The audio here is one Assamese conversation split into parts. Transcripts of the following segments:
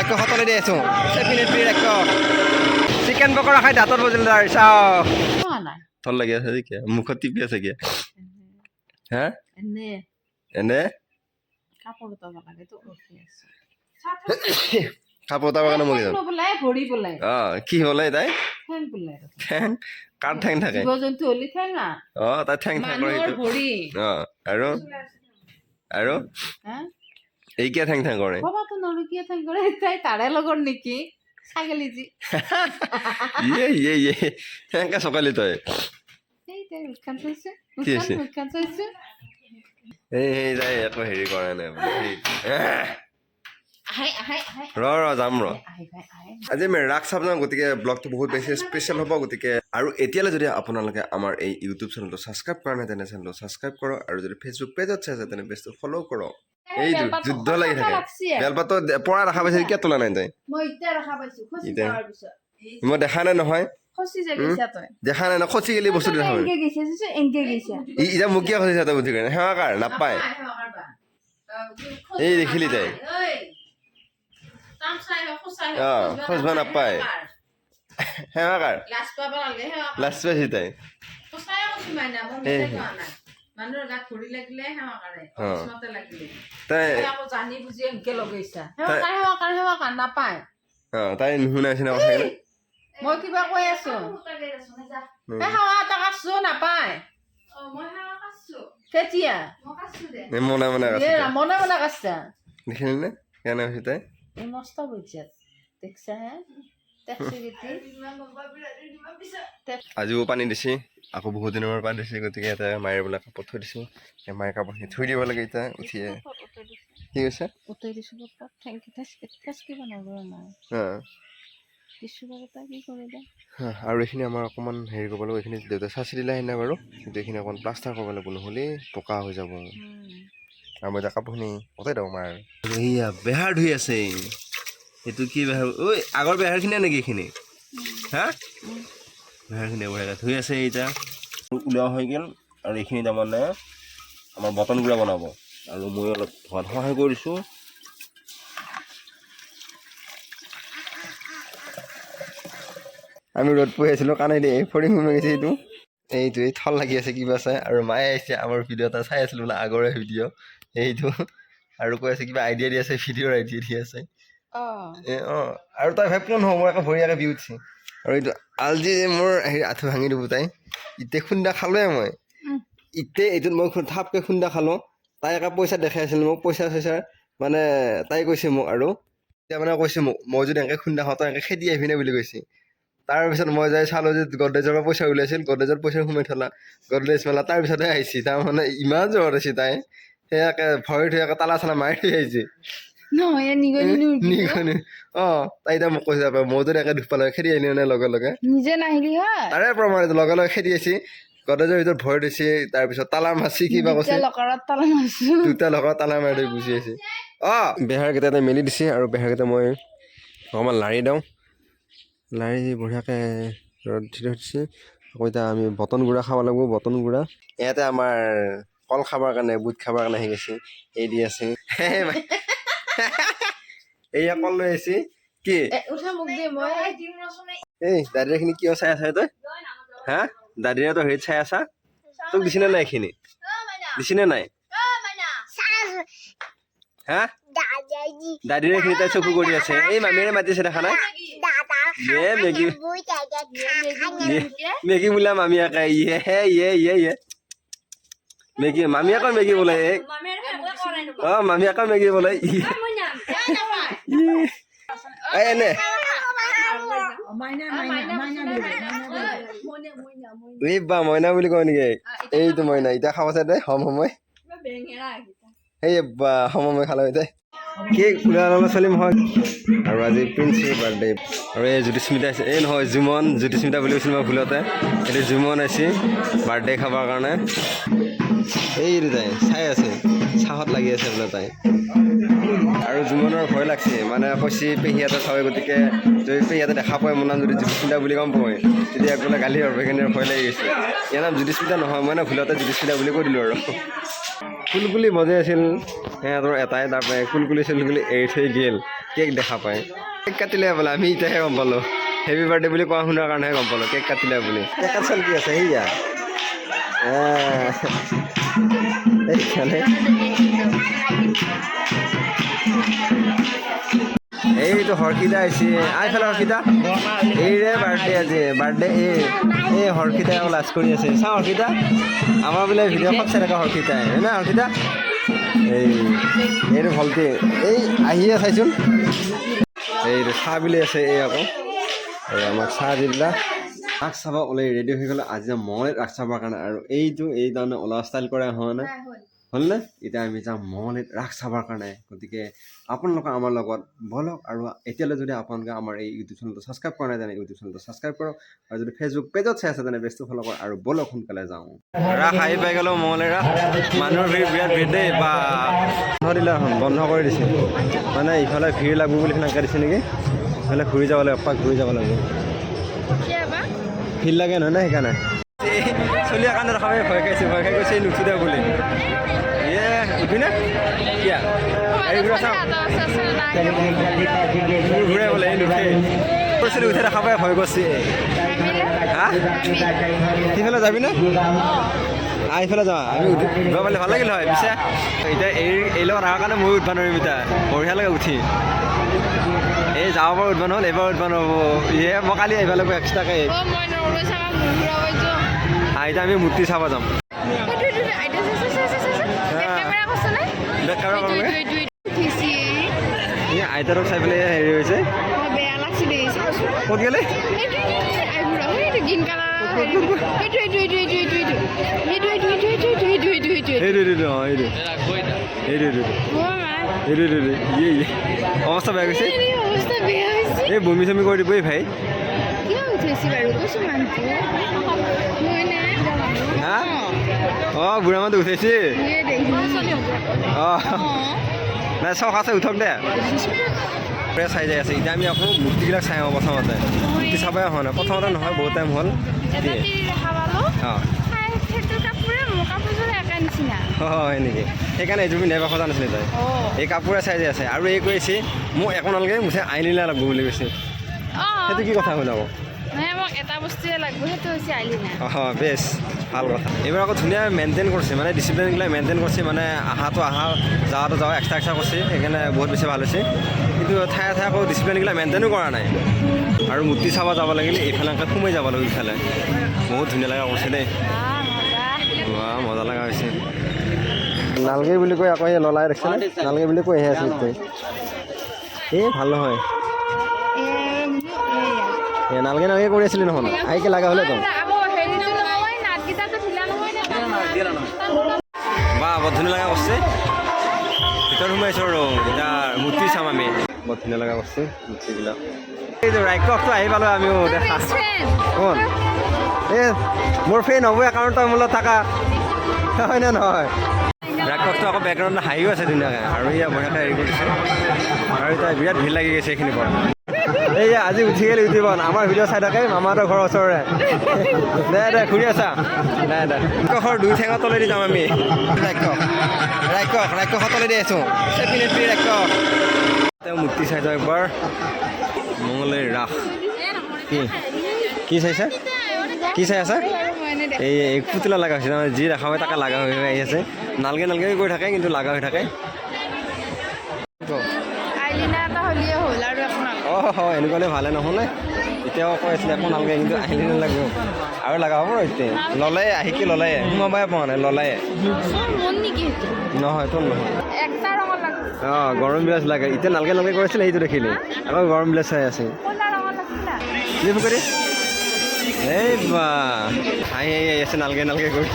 ৰাক্ষ হতলে দি আছো চেপিনেট্ৰি ৰাক্ষ চিকেন পকৰা খাই দাঁতত বজিল তাৰ চাও থল লাগি আছে কি মুখত টিপি আছে কি হা এনে কাপোৰ উতাব লাগে তো ৰখি আছে কাপোৰ উতাব কাৰণে মই বলাই ভৰি বলাই কি বলাই তাই ঠেং বলাই ঠেং কাৰ ঠেং থাকে জীৱ-জন্তু হলি ঠেং না তাই ঠেং থাকে মানুহৰ ভৰি আৰু হা এই কি ঠেং ঠেং কৰে বাবা তো নৰু কি ঠেং কৰে তাই তাৰে লগৰ নেকি ছাগলী জি ইয়ে ঠেংকা সকালে তই এই তাই মুখখান চাইছে মুখখান চাইছে এই যাই একো হেৰি কৰা নাই যাম আজি আমি ৰাখ চাব যাম গতিকে ব্লগটো বহুত বেছি স্পেচিয়েল হ'ব গতিকে আৰু এতিয়ালৈ যদি আপোনালোকে আমাৰ এই ইউটিউব চেনেলটো ছাবস্ক্ৰাইব কৰা নাই তেনে চেনেলটো ছাবস্ক্ৰাইব কৰক আৰু যদি ফেচবুক পেজত চাই আছে তেনে পেজটো ফ'ল' কৰক এইটো যুদ্ধ লাগি থাকে বেলপাতো পৰা দেখা পাইছে কিয় তোলা নাই তাই মই দেখা নাই নহয় দেখা নাই ন খচি গেলি বস্তু দেখা এতিয়া মোক কিয় খচিছে তই বুদ্ধি কাৰণে সেৱা কাৰ নাপায় এই দেখিলি তাই খচবা নাপায় সেৱা কাৰ লাজ পাইছি তাই মানুহৰ গাত ভৰি লাগিলে সেৱা কৰে অকস্মাতে লাগিলে তাই আকৌ জানি বুজি এনকে লগাইছা সেৱা কাৰ নাপায় তাই নুশুনাইছে না কথা মই কিবা কৈ আছো সেৱা এটা কাছো নাপায় মই সেৱা কাছো কেতিয়া মই কাছো দে মনে মনে কাছা দেখিলি নে কেনে হৈছে তাই এই মস্ত বুজিছে দেখছা হে আজিও পানী দিছে আকৌ বহুত দিনৰ পৰা দিছে গতিকে এটা মায়েৰ বোলে কাপোৰ থৈ দিছোঁ মায়ে কাপোৰখিনি থৈ দিব লাগে এতিয়া উঠিয়ে কি কৈছে আৰু এইখিনি আমাৰ অকণমান হেৰি কৰিব লাগিব এইখিনি দেউতাই চাচি দিলে সেইদিনা বাৰু কিন্তু এইখিনি অকণমান প্লাষ্টাৰ কৰিব লাগিব নহ'লে পকা হৈ যাব আৰু মই এতিয়া কাপোৰখিনি কটাই দিওঁ মাৰ এয়া বেহাৰ ধুই আছে এইটো কি বেহাৰ ঐ আগৰ বেহাৰখিনিয়ে নেকি এইখিনি হা বেহাৰখিনি বঢ়িয়াকৈ ধুই আছে এতিয়া ওলোৱা হৈ গ'ল আৰু এইখিনি তাৰমানে আমাৰ বটন গুড়া বনাব আৰু মই অলপ ধোৱাত সহায় কৰিছোঁ আমি ৰ'দ পঢ়ি আছিলোঁ কাণে দিয়ে ফৰিং সোমাই গৈছে এইটো এই থল লাগি আছে কিবা চাই আৰু মায়ে আহিছে আমাৰ ভিডিঅ' এটা চাই আছিলোঁ বোলে আগৰে ভিডিঅ' এইটো আৰু কৈ আছে কিবা আইডিয়া দি আছে ভিডিঅ'ৰ আইডিয়া দি আছে আৰু তাই ভাই কোন হ'ব মই আকৌ ভৰিয়াকৈ বি উঠিছে আৰু এইটো আলজি মোৰ হেৰি আঁঠু ভাঙি দিব তাই ইতে খুন্দা খালোৱে মই ইতে এইটোত মই থাপকৈ খুন্দা খালোঁ তাই আকৌ পইচা দেখাই আছিল মোক পইচা চইচা মানে তাই কৈছে মোক আৰু এতিয়া মানে কৈছে মোক মই যদি এনেকৈ খুন্দা খাওঁ তই এনেকৈ খেদি আহিবিনে বুলি কৈছে তাৰপিছত মই যাই চালোঁ যে গডৰেজৰ পৰা পইচা ওলাইছিল গডৰেজৰ পইচা সোমাই থলা গডৰেজ মেলা তাৰপিছতহে আহিছে তাৰমানে ইমান জ্বৰ আছে তাই সেয়াকে ভৰি থৈ আকৌ তালা চালা মাৰি থৈ আহিছে তাই এতিয়া মোক কৈছে মই যদি একে দুখ পালে খেদি আহিলি মানে লগে লগে নিজে নাহিলি তাৰে প্ৰমাণ লগে লগে খেদি আহিছে গডৰেজৰ ভিতৰত ভৰি দিছে তাৰপিছত তালা মাৰছি কিবা কৈছে দুটা লকাৰত তালা মাৰি থৈ গুচি আহিছে বেহাৰকেইটা তাই মেলি দিছে আৰু বেহাৰকেইটা মই অকণমান লাৰি দিওঁ লাৰি বঢ়িয়াকৈ ৰ'দ দি দিছে আকৌ এতিয়া আমি বটন গুড়া খাব লাগিব বটন গুড়া ইয়াতে আমাৰ কল খাবৰ কাৰণে বুট খাবৰ কাৰণে আহি গৈছে এই দি আছে এইয়া কল লৈ আহিছে কি এই দাদিৰাখিনি কিয় চাই আছা তই হা দাদিৰা তই হেৰিত চাই আছা তোক দিছেনে নাই এইখিনি দিছেনে নাই হা দাদিৰে এইখিনি তাই চকু কৰি আছে এই মামীৰে মাতিছে দেখা নাই মেগী মেগী বোলা মামী আকা ইয়ে মেগী মামী আকৌ মেগী বোলে মামী আকৌ মেগী বোলে এনে এই বা মইনা বুলি কয় নেকি এইটো মইনা এতিয়া খাব চাই দে সম সময় সেই বা সময় খালে এতিয়া কি ল'ৰা ছোৱালী নহয় আৰু আজি প্ৰিন্সিৰ বাৰ্থডে আৰু এই জ্যোতিস্মিতা আছে এই নহয় জুমন জ্যোতিস্মিতা বুলি কৈছিলোঁ মই ভুলতে এইটো জুমন আহিছে বাৰ্থডে খাবৰ কাৰণে এইটো তাই চাই আছে চাহত লাগি আছে বোলে তাই আৰু জুমনৰ ভয় লাগছে মানে কৈছে পেহীহঁতে চাবে গতিকে যদি পেহীহঁতে দেখা পায় মোৰ নাম যদি জ্যোতিস্মিতা বুলি গম পায় তেতিয়া বোলে গালি হ'ব সেইকাৰণে ভয় লাগি গৈছে ইয়াৰ নাম জ্যোতিস্মিতা নহয় মই ভুলতে জ্যোতিস্মিতা বুলি কৈ দিলোঁ আৰু কুলকুলি বজাই আছিল সিহঁতৰ এটাই তাৰপৰা কুলকুলি চুলকুলি এৰি থৈ গ'ল কেক দেখা পায় কেক কাটিলে বোলে আমি এতিয়াহে গম পালোঁ হেপী বাৰ্থডে বুলি কোৱা শুনাৰ কাৰণেহে গম পালোঁ কেক কাটিলে বুলি কেক কাটছিল কি আছে সেয়া এইখানে এইটো হৰ্ষিতা আহিছে আইফালে হৰ্ষিতা এইৰে বাৰ্থডে আজি বাৰ্থডে এই হৰ্ষিতাই লাজ কৰি আছে চা হৰ্ষিতা আমাৰ বোলে ভিডিঅ'খন চাই থকা হৰ্ষিতাই হয় না হৰ্ষিতা এইটো ভলটি এই আহিয়ে চাইচোন এইটো চাহ বুলি আছে এই আকৌ এই আমাক চাহ দিলা ৰাস চাব ওলাই ৰেডি হৈ গ'লে আজি মঙলদৈত ৰাস চাবৰ কাৰণে আৰু এইটো এই তাৰমানে ওলোৱা ষ্টাইল কৰা হোৱা নাই হ'লনে এতিয়া আমি যাম মঙলদৈত ৰাস চাবৰ কাৰণে গতিকে আপোনালোকে আমাৰ লগত বলক আৰু এতিয়ালৈ যদি আপোনালোকে আমাৰ এই ইউটিউব চেনেলটো ছাবস্ক্ৰাইব কৰা নাই তেনে ইউটিউব চেনেলটো ছাবস্ক্ৰাইব কৰক আৰু যদি ফেচবুক পেজত চাই আছে তেনে পেজটো ফ'ল' কৰক আৰু বলক সোনকালে যাওঁ ৰাস আহি পাই গ'লোঁ মঙলদৈ ৰাস মানুহৰ ভিৰ বিৰাট ভিৰ দেই বা বন্ধ কৰি দিছে মানে ইফালে ভিৰ লাগব বুলি সেনেকৈ দিছে নেকি ইফালে ঘূৰি যাব লাগিব এপাক ঘূৰি যাব লাগিব ভিৰ লাগে নহয় না সেইকাৰণে চলিয়া কাৰণে ৰখাবে ভয় খাই গৈছে নুঠো দে বুলি উঠি নে কিয়া ঘূৰা চাওঁ ঘূৰাই বোলে এই নুঠে কৈছিলোঁ উঠে দেখা পাই ভয় কৰিছে হা সিফালে যাবি নে এইফালে যাওঁ আমি উঠিব পাৰিলে ভাল লাগিল হয় পিছে এতিয়া এই লগত অহাৰ কাৰণে ময়ো উঠিব নোৱাৰিম এতিয়া বঢ়িয়া লাগে উঠি এই যাব পৰা উদ্যান হ'ল এইবাৰ উদ্যান হ'ব মই কালি আহিব লাগিব এক্সট্ৰাকৈ এতিয়া আমি মূৰ্তি চাব যাম আইতাৰক চাই পেলাই হেৰি হৈছে ক'ত গ'লে অৱস্থা বেয়া গৈছে এই বমি চমি কৰি দিব এই ভাই হা অঁ বুঢ়া মানুহ উঠাইছে অঁ নাই চখ আছে উঠক দে চাই যাই আছে এতিয়া আমি আকৌ মূৰ্তিবিলাক চাই আহোঁ প্ৰথমতে মূৰ্তি চাবই হোৱা নাই প্ৰথমতে নহয় বহুত টাইম হ'ল অঁ হয় নেকি সেইকাৰণে এইযোৰ পিন্ধাই খোজা নাছিলে তাই এই কাপোৰে চাই যাই আছে আৰু এই কৈছে মোক একো নালাগে মুঠে আইলিনা লাগব বুলি কৈছে সেইটো কি কথা হ'ল আকৌ এটা বস্তুৱে লাগব সেইটো হৈছে আইলিনা অঁ বেছ ভাল কথা এইবাৰ আকৌ ধুনীয়া মেইনটেইন কৰিছে মানে ডিচিপ্লিনবিলাক মেইনটেইন কৰিছে মানে অহাটো অহা যাৱাটো যাৱা এক্সট্ৰা কৰিছে সেইকাৰণে বহুত বেছি ভাল হৈছে কিন্তু ঠায়ে ঠায়ে আকৌ ডিচিপ্লিনবিলাক মেইনটেইনো কৰা নাই আৰু মূৰ্তি চাব যাব লাগিলে এইফালে সোমাই যাব লাগিব ইফালে বহুত ধুনীয়া লগা কৰিছে দেই মজা লগা হৈছে নালগে বুলি কৈ আকৌ এই ললাই দেখিছে নালগে বুলি কৈহে আছে এই ভাল নহয় নালগে নালগে কৰি আছিলি নহয় আইকে লগা হ'লে তো বা বৰ ধুনীয়া লগা কৰিছে ভিতৰত সোমাইছোঁ আৰু এতিয়া মূৰ্তি চাম আমি বৰ ধুনীয়া লগা কৰিছে মূৰ্তিবিলাক এইটো ৰাক্ষসটো আহি পালোঁ আমিও দেখা কোন এই মোৰ ফ্ৰেণ্ড হ'ব কাৰণ তই মোৰ লগত থাকা হয় নে নহয় ৰাক্ষসটো আকৌ বেকগ্ৰাউণ্ডত হাঁহিও আছে ধুনীয়াকৈ আৰু এয়া বঢ়িয়াকৈ হেৰি কৰিছে আৰু এতিয়া বিৰাট ভিৰ লাগি গৈছে এইখিনিৰ পৰা এই আজি উঠি গ'লে উঠিব আমাৰ ভিডিঅ' চাই থাকে মামাহঁতৰ ঘৰৰ ওচৰৰে দে ঘূৰি আছা দে ৰাক্ষসৰ দুই ঠেঙৰ তলেদি যাম আমি ৰাক্ষসৰ তলেদি আছোঁ ৰাক্ষস তেওঁ মূৰ্তি চাই যাওঁ একবাৰ মঙলদৈ ৰাস কি চাইছা কি চাই আছা এই এক পুতলা লগা হৈছে তাৰমানে যি দেখা হয় তাকে লগা হৈ আহি আছে নালগে নালগে গৈ থাকে কিন্তু লগা হৈ থাকে অঁ এনেকুৱা হ'লে ভালে নহ'লে এতিয়াও কৈ আছিলে একো নালাগে কিন্তু আহিলে নালাগিব আৰু লগা হ'ব এতিয়া ল'লে আহি কি ল'লে সোমাবাই পোৱা নাই ল'লে নহয় তোৰ নহয় অঁ গৰম বিলাচ লাগে এতিয়া নালগে নালগে কৰিছিলে সেইটো দেখিলি আকৌ গৰম বিলাচ চাই আছে কৰি এই বা আহি আছে নালগে নালগে কৰি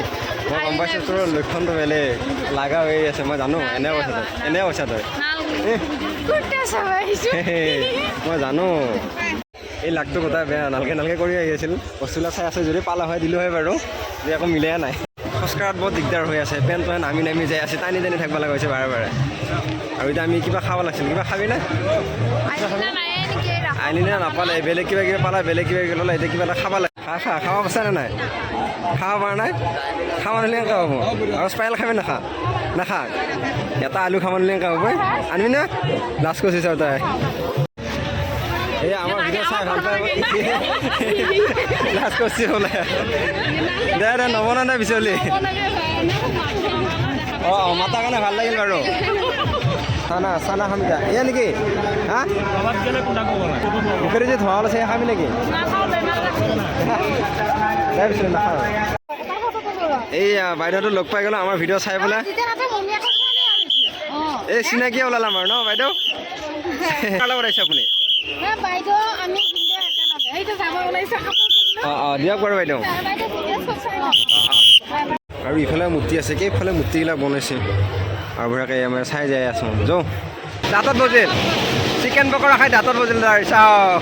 মই গম পাইছোঁ তোৰ লক্ষণটো বেলেগ লগা হৈ আছে মই জানো এনে কৈছা তই মই জানো এই লাগটো গোটাই বেয়া নালগে নালগে কৰি আহি আছিল বস্তুবিলাক চাই আছে যদি পালা হয় দিলোঁ হয় বাৰু যে একো মিলাই নাই খোজকাঢ়াত বহুত দিগদাৰ হৈ আছে পেণ্ট পেণ্ট নামি যাই আছে টানি থাকিব লগা হৈছে বাৰে বাৰে আৰু এতিয়া আমি কিবা খাব লাগিছিল কিবা খাবি নে আইলিনা নাপালে বেলেগ কিবা পালা বেলেগ কিবা ল'লে এতিয়া কিবা এটা খাব লাগে খাব পাইছা নে নাই খাব পৰা নাই খাব নিলে এনেকৈ হ'ব আৰু স্পাইল খাবি নাখা নাখা এটা আলু খাব নিলে খাব আনিবি না লাষ্ট কৈছে আৰু তাই এই আমাৰ ভিডিঅ' চাই ভাল পাই লাষ্ট কৈছে বোলে দে দে নবনা দে পিছলি অঁ মাতাৰ কাৰণে ভাল লাগিল বাৰু চানা চানা খামি দা এয়া নেকি হা মুখেৰে যে ধোঁৱা ওলাইছে খাবি নেকি তাৰপিছত নাখাওঁ এইয়া বাইদেউটো লগ পাই গ'লো আমাৰ ভিডিঅ' চাই পেলাই এই চিনাকি ওলালাম আৰু ন বাইদেউ কাৰ লগত আহিছে আপুনি অঁ অঁ দিয়ক বাৰু বাইদেউ আৰু ইফালে মূৰ্তি আছে কেইফালে মূৰ্তিবিলাক বনাইছে আৰু বঢ়িয়াকৈ আমাৰ চাই যাই আছোঁ যাওঁ দাঁতত বজিল চিকেন পকৰা খাই দাঁতত বজিল তাৰ চাওক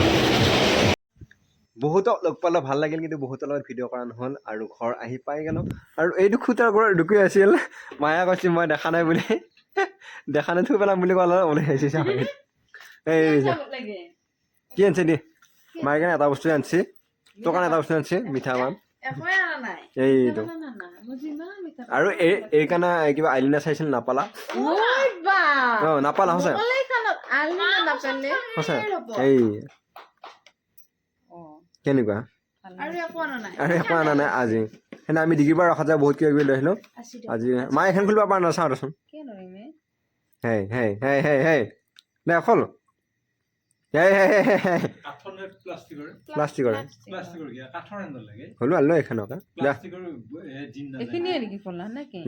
বহুতক লগ পালে ভাল লাগিল কিন্তু বহুতৰ লগত ভিডিঅ' কৰা নহ'ল আৰু ঘৰ আহি পাই গ'লোঁ আৰু এইটো খুটাৰ ঘৰত ঢুকি আছিল মায়ে কৈছে মই দেখা নাই বুলি দেখা নাই থৈ পেলাম বুলি ক'লে ওলাই আহিছে চাওক এই কি আনিছে দি মায়ে কাৰণে এটা বস্তু আনিছে তোৰ কাৰণে এটা বস্তু আনিছে মিঠা মান এইটো আৰু এই কাৰণে কিবা আইলিনা চাইছিল নাপালা অঁ নাপালা সঁচা সঁচা এই কেনেকুৱা আৰু একো অনা নাই আজি সেনে আমি ডিগ্ৰীৰ পৰা ৰখা যায় বহুত কিবা কিবি লৈ আহিলোঁ আজি মায়ে এখন খুলিব পৰা নাচাওঁ দেচোন হেই হেই হেই হেই হেই দে খোল হেই হেই হেই হেই প্লাষ্টিকৰ হ'লো আনিলো এখনকে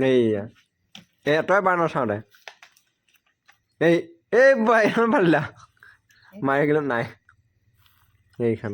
এইয়া তই বাৰ নাচাওঁ দে এই এই এইখন পাৰিলা মায়ে কিন্তু নাই এইখন